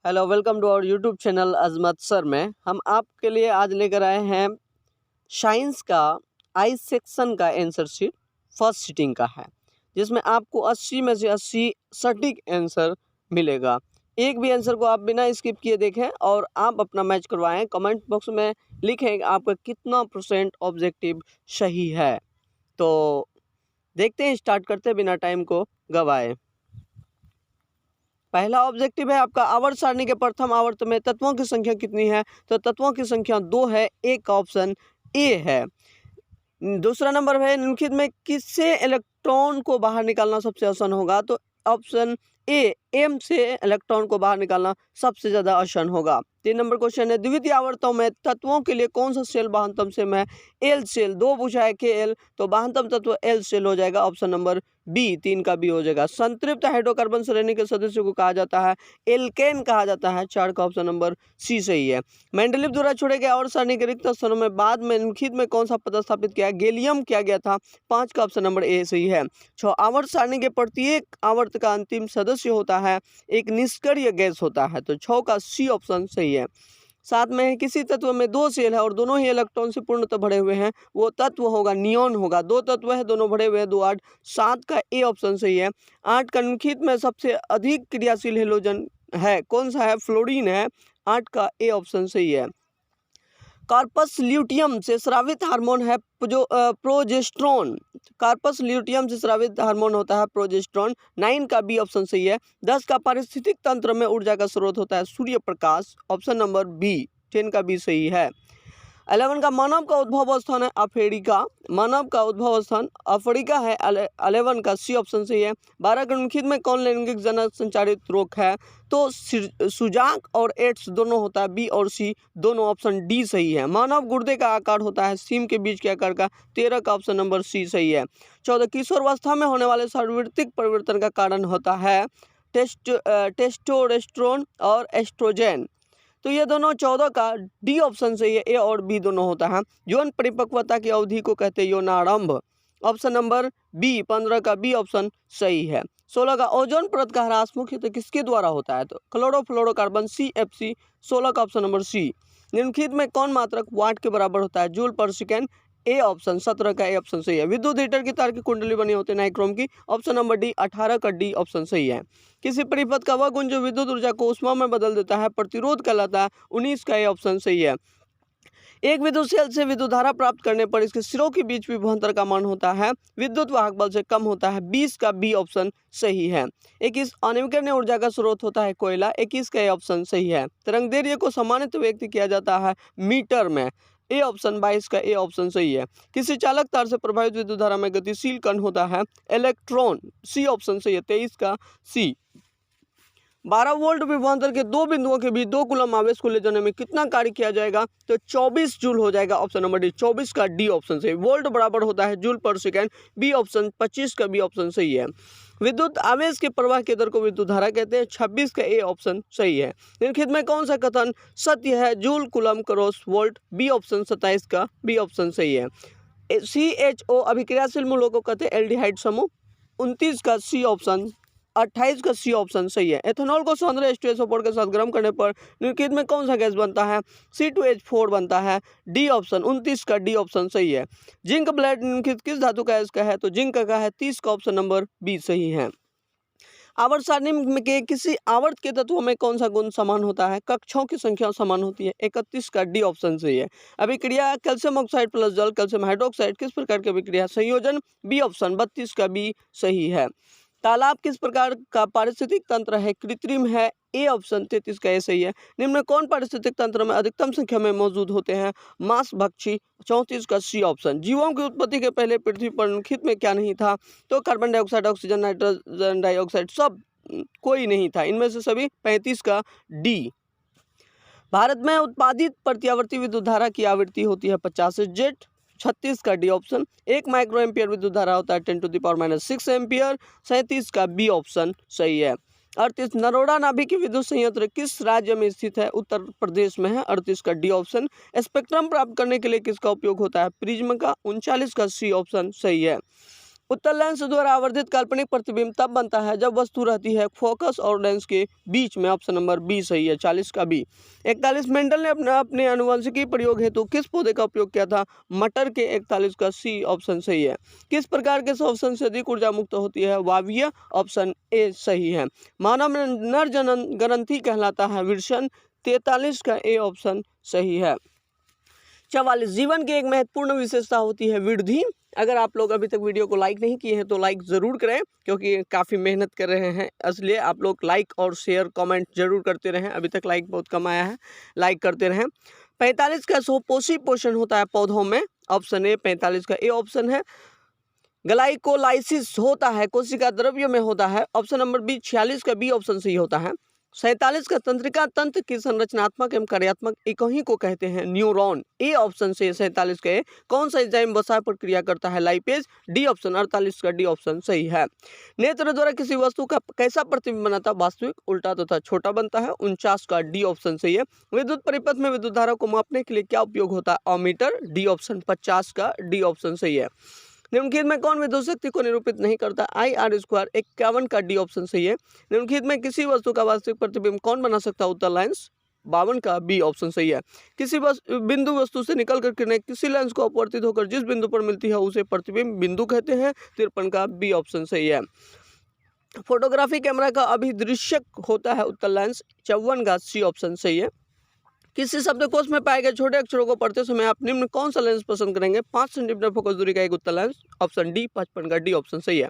Hello, welcome to our YouTube channel Azmat sir में। हम आपके लिए आज लेकर आए हैं साइंस का आई सेक्शन का आंसर शीट फर्स्ट सीटिंग का है, जिसमें आपको 80 में से 80 सटीक आंसर मिलेगा। एक भी आंसर को आप बिना स्किप किए देखें और आप अपना मैच करवाएं। कमेंट बॉक्स में लिखें आपका कितना % ऑब्जेक्टिव सही है। तो देखते हैं, स्टार्ट करते हैं बिना टाइम को गवाए। पहला ऑब्जेक्टिव है आपका, आवर्त सारणी के प्रथम आवर्त में तत्वों की संख्या कितनी है? तो तत्वों की संख्या 2 है, एक का ऑप्शन ए है। दूसरा नंबर है, निम्नलिखित में किससे इलेक्ट्रॉन को बाहर निकालना सबसे आसान होगा? तो ऑप्शन ए, एम से इलेक्ट्रॉन को बाहर निकालना सबसे ज्यादा आसान होगा। 3 नंबर क्वेश्चन है, द्वितीय आवर्तों में तत्वों के लिए कौन सा सेल बाहनतम सेल है? L cell. 2 पूछा है के एल, तो बाहनतम तत्व एल सेल हो जाएगा, ऑप्शन नंबर बी, 3 का बी हो जाएगा। संतृप्त हाइड्रोकार्बन श्रेणी के सदस्यों को कहा जाता है एल्केन कहा जाता है, 4 का ऑप्शन नंबर सी सही है। मेंडलीव द्वारा छोड़े गए आवर्त सारणी के रिक्त स्थानों में बाद में निम्नलिखित में कौन सा पदार्थ स्थापित किया? गैलियम किया गया था, 5 का ऑप्शन नंबर ए सही है। 6, आवर्त सारणी के प्रत्येक आवर्त का अंतिम सदस्य होता है एक निष्क्रिय गैस होता है, तो 6 का सी ऑप्शन सही है। 7 में है, किसी तत्व में 2 सेल है और दोनों ही इलेक्ट्रॉन से पूर्णतः भरे हुए हैं, वो तत्व होगा नियॉन होगा। 2 तत्व है, दोनों भरे हुए हैं, 2 8, 7 का ए ऑप्शन सही है। 8, निम्नलिखित में सबसे अधिक क्रियाशील हेलोजन है कौन सा है? फ्लोरीन है, 8 का ए ऑप्शन सही है। कार्पस ल्यूटियम से स्रावित हार्मोन है जो प्रोजेस्ट्रॉन। कार्पस ल्यूटियम से स्रावित हार्मोन होता है प्रोजेस्ट्रॉन, 9 का बी ऑप्शन सही है। 10 का पारिस्थितिक तंत्र में ऊर्जा का स्रोत होता है Surya Prakash, option number B, 10 का बी सही है। 11 का मानव का उद्भव स्थान है अफ्रीका, मानव का उद्भव स्थान अफ्रीका है, 11 का सी ऑप्शन सही है। 12 का निम्नलिखित में कौन लैंगिक जनक संचारित रोग है? तो सुजाक और एड्स दोनों होता है, बी और सी दोनों, ऑप्शन डी सही है। मानव गुर्दे का आकार होता है सीम के बीच के आकार का, 13 का ऑप्शन नंबर सी सही है। 14, किशोरावस्था में होने वाले सार्वत्रिक परिवर्तन का कारण होता है टेस्टोस्टेरोन और एस्ट्रोजन, तो ये दोनों 14 का डी ऑप्शन सही है, ए और बी दोनों होता है। यौन परिपक्वता की अवधि को कहते हैं यौनारंभ, ऑप्शन नंबर बी, 15 का बी ऑप्शन सही है। 16 का ओजोन परत का ह्रास मुख्यतः किसके द्वारा होता है? तो क्लोरोफ्लोरोकार्बन CFC, 16 का ऑप्शन नंबर सी। निम्नलिखित में कौन मात्रक वाट के बराबर होता है? जूल पर सेकेंड, ए ऑप्शन, 17 का ए ऑप्शन सही है। विद्युत हीटर की तार की कुंडली बनी होती है नाइक्रोम की, ऑप्शन नंबर डी, 18 का डी ऑप्शन सही है। किसी परिपथ का वह गुण जो विद्युत ऊर्जा को ऊष्मा में बदल देता है प्रतिरोध कहलाता है, 19 का ए ऑप्शन सही है। एक विद्युत सेल से विद्युत धारा प्राप्त करने पर इसके सिरों के बीच विभवांतर का मान होता है विद्युत वाहक बल से कम होता है, 20 का बी ऑप्शन सही है। 21, अनविकर्ण ऊर्जा का स्रोत होता है कोयला, 21 का ए ऑप्शन सही है। तरंग दैर्घ्य को सम्मानित व्यक्त किया जाता है मीटर में, ए ऑप्शन, 22 का ए ऑप्शन सही है। किसी चालक तार से प्रभावित विद्युत धारा में गतिशील कण होता है इलेक्ट्रॉन, सी ऑप्शन सही है, 23 का सी। 12 वोल्ट विभवांतर के दो बिंदुओं के बीच 2 कूलम आवेश को ले जाने में कितना कार्य किया जाएगा? तो 24 जूल हो जाएगा, ऑप्शन नंबर डी, 24 का डी ऑप्शन सही। वोल्ट बराबर होता है जूल पर सेकेंड, बी ऑप्शन, 25 का बी ऑप्शन सही है। विद्युत आवेश के प्रवाह के दर को विद्युत धारा कहते हैं, 26 का ए ऑप्शन सही है। निम्नलिखित में कौन सा कथन सत्य है? Joule coulomb cross volt, B option, 27 का बी ऑप्शन सही है। CHO अभिक्रियाशील मूल्यों को कहते हैं एल्डिहाइड समूह, 29 का सी ऑप्शन, 28 का सी ऑप्शन सही है। एथेनॉल को सौंदर्य H2SO4 के साथ गर्म करने पर निम्नलिखित में कौन सा गैस बनता है? C2H4 बनता है, डी ऑप्शन, 29 का डी ऑप्शन सही है। जिंक ब्लेड निम्नलिखित किस धातु का इसका है? तो जिंक का है, 30 का ऑप्शन नंबर बी सही है। आवर्त सारणी के किसी आवर्त के तत्वों में कौन सा गुण समान होता है? कक्षों की संख्या समान होती है, 31 का डी ऑप्शन सही है। अभिक्रिया कैल्शियम ऑक्साइड प्लस जल कैल्शियम हाइड्रोक्साइड किस प्रकार की अभिक्रिया? संयोजन, बी ऑप्शन, 32 का बी सही है। तालाब किस प्रकार का पारिस्थितिक तंत्र है? कृत्रिम है, ए ऑप्शन, 33 का ए सही है। निम्न में कौन पारिस्थितिक तंत्र में अधिकतम संख्या में मौजूद होते हैं? मांस भक्षी, 34 का सी ऑप्शन। जीवों की उत्पत्ति के पहले पृथ्वी पर निम्नलिखित में क्या नहीं था? तो carbon dioxide, oxygen, nitrogen dioxide सब कोई नहीं था, इनमें से सभी, 35 का डी। भारत में उत्पादित प्रत्यावर्ती विद्युत धारा की आवृत्ति होती है 50 जेट, 36 का डी ऑप्शन। 1 माइक्रो एम्पियर विद्युत धारा होता है 10⁻⁻6 एम्पियर, 37 का बी ऑप्शन सही है। 38, नरोडा नाभिक विद्युत संयंत्र किस राज्य में स्थित है? उत्तर प्रदेश में है, 38 का डी ऑप्शन। स्पेक्ट्रम प्राप्त करने के लिए किसका उपयोग होता है? प्रिज्म का, 39 का सी ऑप्शन सही है। उत्तल लेंस द्वारा आवर्धित काल्पनिक प्रतिबिंब तब बनता है जब वस्तु रहती है फोकस और लेंस के बीच में। ऑप्शन नंबर बी सही है, 40 का बी। 41 मेंडल ने अपने आनुवंशिकी प्रयोग हेतु किस पौधे का उपयोग किया था? मटर के। 41 का सी ऑप्शन सही है। किस प्रकार के श्वसन से अधिक ऊर्जा मुक्त होती है? वायवीय। ऑप्शन ए सही है। मानव में नर जनन ग्रंथि कहलाता है वृषण। 43 का ए ऑप्शन सही है। 44 जीवन की एक महत्वपूर्ण विशेषता होती है वृद्धि। अगर आप लोग अभी तक वीडियो को लाइक नहीं किए हैं तो लाइक ज़रूर करें, क्योंकि काफ़ी मेहनत कर रहे हैं, इसलिए आप लोग लाइक और शेयर कमेंट जरूर करते रहें। अभी तक लाइक बहुत कम आया है, लाइक करते रहें। 45 का स्वपोषी पोषण होता है पौधों में। ऑप्शन ए 45 का ए ऑप्शन है। ग्लाइकोलाइसिस होता है कोशिका द्रव्य में होता है। Option number B. 46 का बी ऑप्शन सही होता है। 47 का तंत्रिका तंत्र की संरचनात्मक एवं कार्यात्मक इकाई को कहते हैं न्यूरॉन। ए ऑप्शन से 47 के। कौन सा एंजाइम वसा पर क्रिया करता है? लाइपेज। D option. 48 का डी ऑप्शन सही है। नेत्र द्वारा किसी वस्तु का कैसा प्रतिबिंब बनाता? वास्तविक, उल्टा तथा छोटा बनता है। 49 का डी ऑप्शन सही है। विद्युत परिपथ में विद्युत धारा को मापने के लिए क्या उपयोग होता है? अमीटर। D option. 50 का डी ऑप्शन सही है। निम्नलिखित में कौन विद्युत शक्ति को निरूपित नहीं करता? IR square. 51 का डी ऑप्शन सही है। निम्नलिखित में किसी वस्तु का वास्तविक प्रतिबिंब कौन बना सकता है? उत्तल लेंस। 52 का बी ऑप्शन सही है। किसी बिंदु वस्तु से निकल कर किरणें किसी लेंस को अपवर्तित होकर जिस बिंदु पर मिलती है उसे प्रतिबिंब बिंदु कहते हैं। 53 का बी ऑप्शन सही है। फोटोग्राफी कैमरा का अभिदृश्यक होता है उत्तल लेंस। 54 का सी ऑप्शन सही है। किसी शब्दकोश में पाए गए छोटे अक्षरों को पढ़ते समय आप निम्न कौन सा लेंस पसंद करेंगे? 5 सेंटीमीटर फोकस दूरी का एक उत्तल लेंस। Option D. 55 का डी ऑप्शन सही है।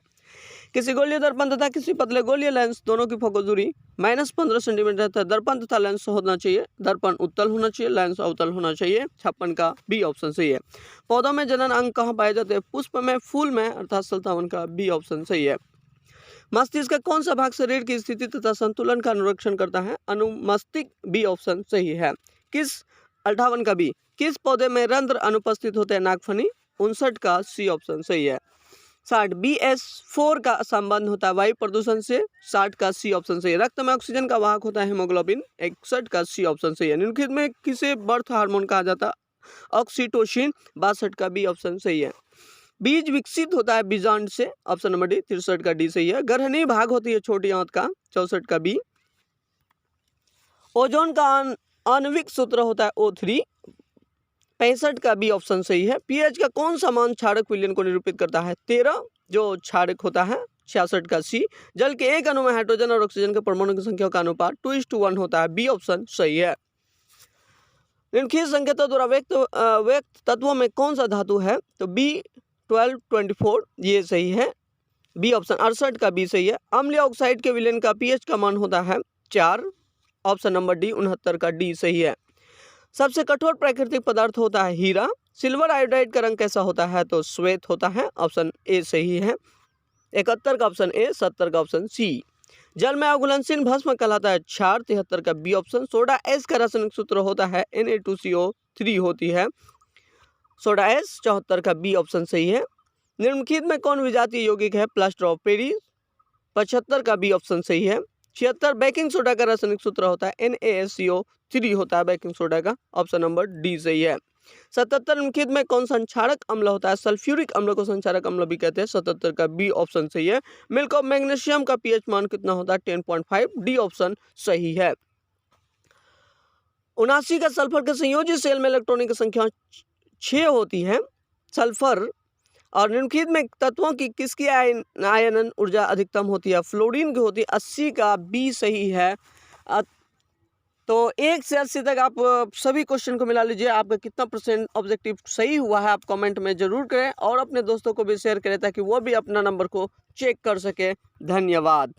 किसी गोलीय दर्पण तथा किसी पतले गोलीय लेंस दोनों की फोकस दूरी -15 सेंटीमीटर तथा दर्पण तथा लेंस होना चाहिए। दर्पण उत्तल होना चाहिए, लेंस अवतल होना चाहिए। 56 का बी ऑप्शन सही है। पौधों में जनन अंग कहाँ पाए जाते हैं? पुष्प में, फूल में, अर्थात 57 का बी ऑप्शन सही है। मस्तिष्क का कौन सा भाग शरीर की स्थिति तथा संतुलन का अनुरक्षण करता है? अनुमस्तिष्क। बी ऑप्शन सही है। किस 58 का बी। किस पौधे में रंध्र अनुपस्थित होते हैं? नागफनी। 59 का सी ऑप्शन सही है। 60 BS4 का संबंध होता है वायु प्रदूषण से। 60 का सी ऑप्शन सही है। रक्त में ऑक्सीजन का वाहक होता है हीमोग्लोबिन। 61 का सी ऑप्शन सही है। निम्नलिखित में किसे बर्थ हार्मोन कहा जाता है? ऑक्सीटोसिन। 62 का बी ऑप्शन सही है। बीज विकसित होता है बीजांड से। Option number D. 63 का डी सही है। गर्भनीय भाग होती है छोटी आंत का। 64 का बी। ओजोन का आणविक सूत्र होता है O3। 65 का बी ऑप्शन सही है। पीएच का कौन सा मान क्षारक विलयन को निरूपित करता है? 13 जो क्षारक होता है। 66 का सी। जल के एक अणु में हाइड्रोजन और ऑक्सीजन के परमाणु की संख्या का अनुपात 2:1 होता है। बी ऑप्शन सही है। निम्नलिखित संकेतों द्वारा व्यक्त तत्वों में कौन सा धातु है? तो B1224 ये सही है। B option. 68 का बी सही है। अम्लीय ऑक्साइड के विलयन का पीएच का मान होता है 4। Option number D. 69 का डी सही है। सबसे कठोर प्राकृतिक पदार्थ होता है हीरा। सिल्वर आयोडाइड का रंग कैसा होता है? तो श्वेत होता है। ऑप्शन ए सही है। 71 का ऑप्शन ए। 70 का ऑप्शन सी। जल में अघुलनशील भस्म कहलाता है क्षार। 73 का बी ऑप्शन। सोडा एस का रासायनिक सूत्र होता है Na2CO3 होती है सोडा एस। 74 का बी ऑप्शन सही है। निम्नलिखित में कौन विजातीय यौगिक है? Plaster of Paris. 75 का बी ऑप्शन सही है। 76 बेकिंग सोडा का रासायनिक सूत्र होता है NaSCO3 होता है बेकिंग सोडा का। ऑप्शन नंबर डी सही है। 77 निम्नलिखित में कौन संक्षारक अम्ल होता है? सल्फ्यूरिक अम्ल को संक्षारक अम्ल भी कहते हैं। 77 का बी ऑप्शन सही है। मिल्क ऑफ मैग्नीशियम का पीएच मान कितना होता है? 10.5। डी ऑप्शन सही है। 79 का सल्फर के संयोजी सेल में इलेक्ट्रॉनिक की संख्या 6 होती है। सल्फर और निम्नलिखित में तत्वों की किसकी आयनन ऊर्जा अधिकतम होती है? फ्लोरीन की होती है। 80 का बी सही है। तो 1 से 80 तक आप सभी क्वेश्चन को मिला लीजिए। आपका कितना % ऑब्जेक्टिव सही हुआ है आप कमेंट में जरूर करें और अपने दोस्तों को भी शेयर करें ताकि वो भी अपना नंबर को चेक कर सके। धन्यवाद।